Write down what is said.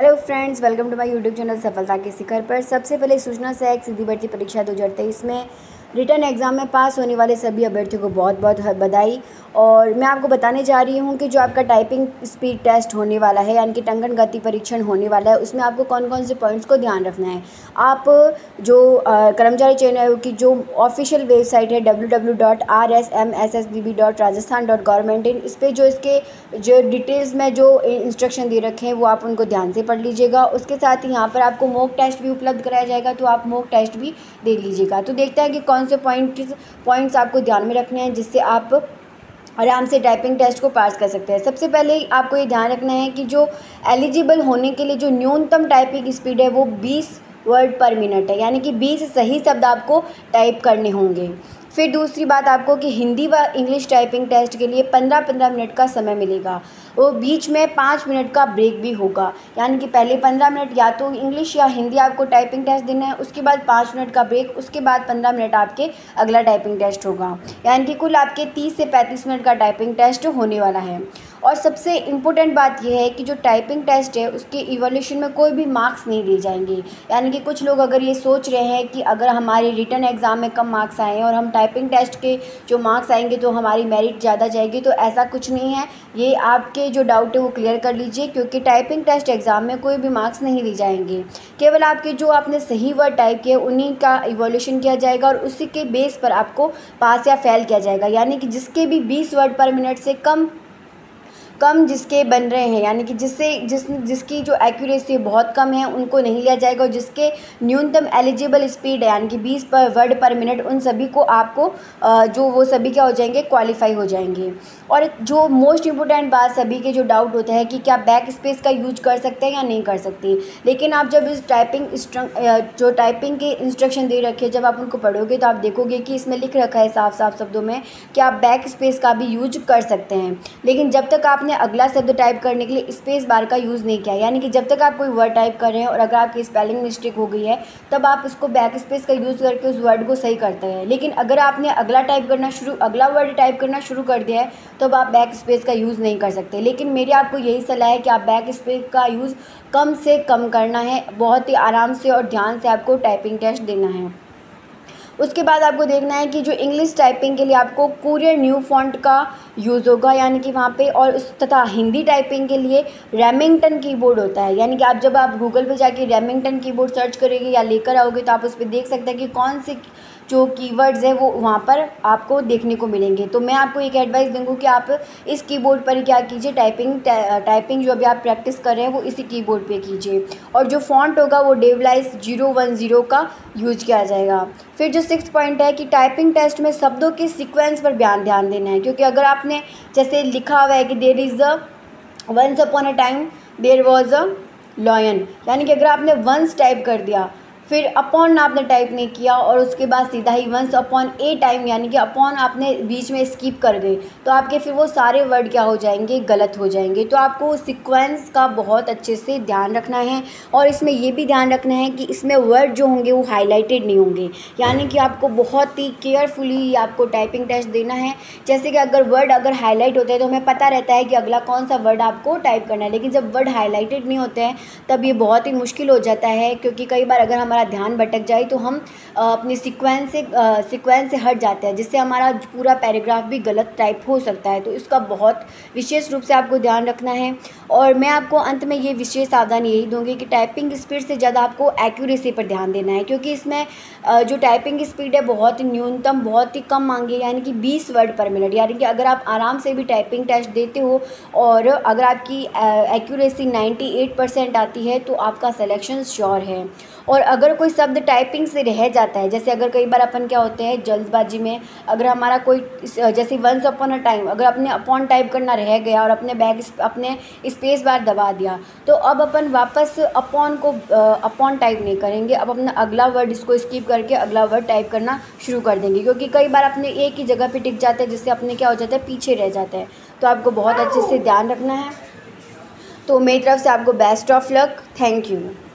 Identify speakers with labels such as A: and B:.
A: Hello friends, welcome to my YouTube channel सफलता के शिखर पर। सबसे पहले सूचना से एक सीधी भर्ती परीक्षा 2023 में रिटर्न एग्ज़ाम में पास होने वाले सभी अभ्यर्थियों को बहुत बहुत बधाई। और मैं आपको बताने जा रही हूँ कि जो आपका टाइपिंग स्पीड टेस्ट होने वाला है, यानी कि टंकन गति परीक्षण होने वाला है, उसमें आपको कौन कौन से पॉइंट्स को ध्यान रखना है। आप जो कर्मचारी चयन आयोग की जो ऑफिशियल वेबसाइट है www.rsmssbb.rajasthan.gov.in, इस पर जो इसके जो डिटेल्स में जो इंस्ट्रक्शन दे रखे हैं वो आप उनको ध्यान से पढ़ लीजिएगा। उसके साथ ही यहाँ पर आपको मॉक टेस्ट भी उपलब्ध कराया जाएगा, तो आप मॉक टेस्ट भी दे लीजिएगा। तो देखते हैं कि कौन से पॉइंट्स आपको ध्यान में रखने हैं जिससे आप आराम से टाइपिंग टेस्ट को पास कर सकते हैं। सबसे पहले आपको ये ध्यान रखना है कि जो एलिजिबल होने के लिए जो न्यूनतम टाइपिंग स्पीड है वो 20 वर्ड पर मिनट है, यानी कि 20 सही शब्द आपको टाइप करने होंगे। फिर दूसरी बात आपको कि हिंदी व इंग्लिश टाइपिंग टेस्ट के लिए 15-15 मिनट का समय मिलेगा। वो बीच में 5 मिनट का ब्रेक भी होगा, यानी कि पहले 15 मिनट या तो इंग्लिश या हिंदी आपको टाइपिंग टेस्ट देना है, उसके बाद 5 मिनट का ब्रेक, उसके बाद 15 मिनट आपके अगला टाइपिंग टेस्ट होगा। यानी कि कुल आपके 30 से 35 मिनट का टाइपिंग टेस्ट होने वाला है। और सबसे इम्पोर्टेंट बात यह है कि जो टाइपिंग टेस्ट है उसके इवोल्यूशन में कोई भी मार्क्स नहीं दिए जाएंगे। यानी कि कुछ लोग अगर ये सोच रहे हैं कि अगर हमारे रिटन एग्ज़ाम में कम मार्क्स आए और हम टाइपिंग टेस्ट के जो मार्क्स आएंगे तो हमारी मेरिट ज़्यादा जाएगी, तो ऐसा कुछ नहीं है। ये आपके जो डाउट है वो क्लियर कर लीजिए, क्योंकि टाइपिंग टेस्ट एग्ज़ाम में कोई भी मार्क्स नहीं दिए जाएंगे। केवल आपके जो आपने सही वर्ड टाइप किए उन्हीं का इवोल्यूशन किया जाएगा और उसी के बेस पर आपको पास या फेल किया जाएगा। यानी कि जिसके भी 20 वर्ड पर मिनट से कम जिसके बन रहे हैं, यानी कि जिसकी जो एक्यूरेसी बहुत कम है उनको नहीं लिया जाएगा, और जिसके न्यूनतम एलिजिबल स्पीड है यानी कि 20 वर्ड पर मिनट, उन सभी को आपको जो वो सभी क्या हो जाएंगे, क्वालिफाई हो जाएंगे। और जो मोस्ट इंपॉर्टेंट बात सभी के जो डाउट होता है कि क्या बैक स्पेस का यूज कर सकते हैं या नहीं कर सकते, लेकिन आप जब इस जो टाइपिंग के इंस्ट्रक्शन दे रखे हैं जब आप उनको पढ़ोगे तो आप देखोगे कि इसमें लिख रखा है साफ साफ शब्दों में कि आप बैक स्पेस का भी यूज कर सकते हैं। लेकिन जब तक आपने अगला शब्द टाइप करने के लिए स्पेस बार का यूज़ नहीं किया, यानी कि जब तक आप कोई वर्ड टाइप कर रहे हैं और अगर आपकी स्पेलिंग मिस्टेक हो गई है तब आप उसको बैक स्पेस का यूज़ करके उस वर्ड को सही करते हैं। लेकिन अगर आपने अगला वर्ड टाइप करना शुरू कर दिया है तब आप बैक स्पेस का यूज़ नहीं कर सकते। लेकिन मेरी आपको यही सलाह है कि आप बैक स्पेस का यूज़ कम से कम करना है, बहुत ही आराम से और ध्यान से आपको टाइपिंग टेस्ट देना है। उसके बाद आपको देखना है कि जो इंग्लिश टाइपिंग के लिए आपको कुरियर न्यू फॉन्ट का यूज़ होगा, यानी कि वहाँ पे, और उस तथा हिंदी टाइपिंग के लिए रेमिंगटन कीबोर्ड होता है। यानी कि जब आप गूगल पे जाके रेमिंगटन कीबोर्ड सर्च करेंगे या लेकर आओगे तो आप उस पर देख सकते हैं कि कौन से जो कीवर्ड्स हैं वो वहाँ पर आपको देखने को मिलेंगे। तो मैं आपको एक एडवाइस दूँगी कि आप इस कीबोर्ड पर क्या कीजिए, टाइपिंग जो अभी आप प्रैक्टिस कर रहे हैं वो इसी कीबोर्ड पे कीजिए। और जो फॉन्ट होगा वो डेवलाइस 010 का यूज किया जाएगा। फिर जो 6 पॉइंट है कि टाइपिंग टेस्ट में शब्दों के सीक्वेंस पर ध्यान देना है, क्योंकि अगर आपने जैसे लिखा हुआ है कि there is a once upon a time there was a lion, यानी कि अगर आपने वंस टाइप कर दिया फिर अपॉन आपने टाइप नहीं किया और उसके बाद सीधा ही वंस अपॉन ए टाइम, यानी कि अपॉन आपने बीच में स्किप कर गए, तो आपके फिर वो सारे वर्ड क्या हो जाएंगे, गलत हो जाएंगे। तो आपको सीक्वेंस का बहुत अच्छे से ध्यान रखना है। और इसमें ये भी ध्यान रखना है कि इसमें वर्ड जो होंगे वो हाईलाइटेड नहीं होंगे, यानी कि आपको बहुत ही केयरफुली आपको टाइपिंग टेस्ट देना है। जैसे कि अगर हाईलाइट होते हैं तो हमें पता रहता है कि अगला कौन सा वर्ड आपको टाइप करना है, लेकिन जब वर्ड हाईलाइटेड नहीं होते हैं तब ये बहुत ही मुश्किल हो जाता है, क्योंकि कई बार अगर हमारा ध्यान भटक जाए तो हम अपनी सीक्वेंस से हट जाते हैं, जिससे हमारा पूरा पैराग्राफ भी गलत टाइप हो सकता है। तो इसका बहुत विशेष रूप से आपको ध्यान रखना है। और मैं आपको अंत में ये विशेष सावधानी यही दूंगी कि टाइपिंग स्पीड से ज़्यादा आपको एक्यूरेसी पर ध्यान देना है, क्योंकि इसमें जो टाइपिंग स्पीड है बहुत ही न्यूनतम, बहुत ही कम मांगी है, यानी कि 20 वर्ड पर मिनट। यानी कि अगर आप आराम से भी टाइपिंग टेस्ट देते हो और अगर आपकी एक्यूरेसी 98% आती है तो आपका सिलेक्शन श्योर है। और अगर कोई शब्द टाइपिंग से रह जाता है, जैसे अगर कई बार अपन क्या होते हैं जल्दबाजी में, अगर हमारा कोई जैसे वंस अपॉन अ टाइम अगर अपने अपॉन टाइप करना रह गया और अपने स्पेस बार दबा दिया, तो अब अपन वापस अपॉन टाइप नहीं करेंगे, अब अपना अगला वर्ड इसको स्किप करके अगला वर्ड टाइप करना शुरू कर देंगे, क्योंकि कई बार अपने एक ही जगह पे टिक जाते हैं, जिससे अपने क्या हो जाता है, पीछे रह जाते हैं। तो आपको बहुत अच्छे से ध्यान रखना है। तो मेरी तरफ से आपको best of luck. Thank you.